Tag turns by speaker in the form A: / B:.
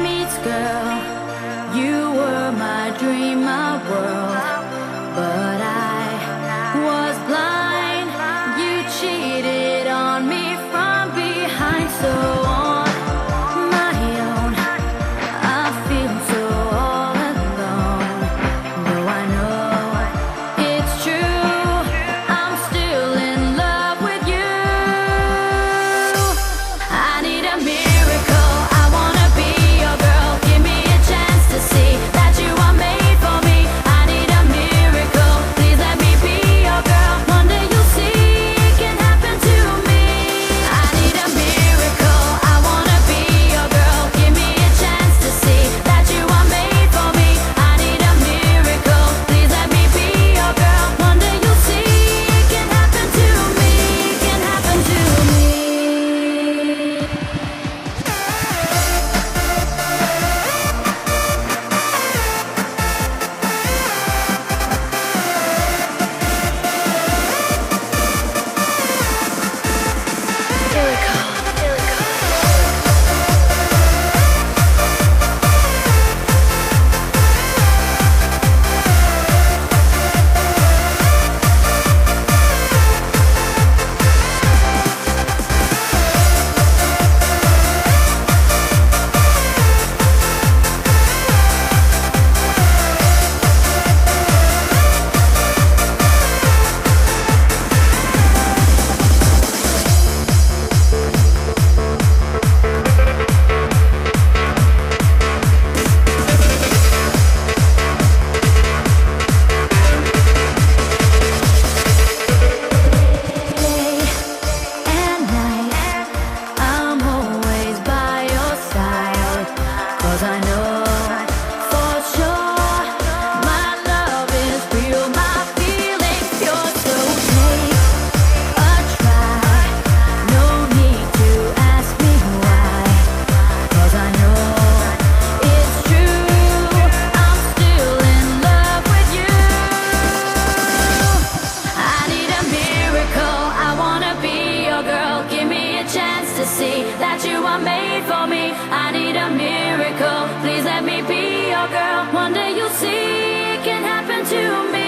A: meets girl. You were my dream, my world, but I was blind. You cheated on me from behind, so on my own I feel so all alone. Though I know it's true, I'm still in love with you. I need a miracle, I wanna be your girl. Give me a chance to see that you are made for me. I need a miracle, please let me be your girl. One day you'll see it can happen to me. I need a miracle, I wanna be your girl. Give me a chance to see that you are made for me. I need a miracle, please let me be your girl. One day you'll see it can happen to me, can happen to me. Day and night, I'm always by your side. 'Cause I know for sure my love is real, my feelings pure. So take a try, no need to ask me why. 'Cause I know it's true, I'm still in love with you. I need a miracle, I wanna be your girl. Give me a chance to see that you are made for me. I need a miracle, please let me be your girl. One day you'll see it can happen to me.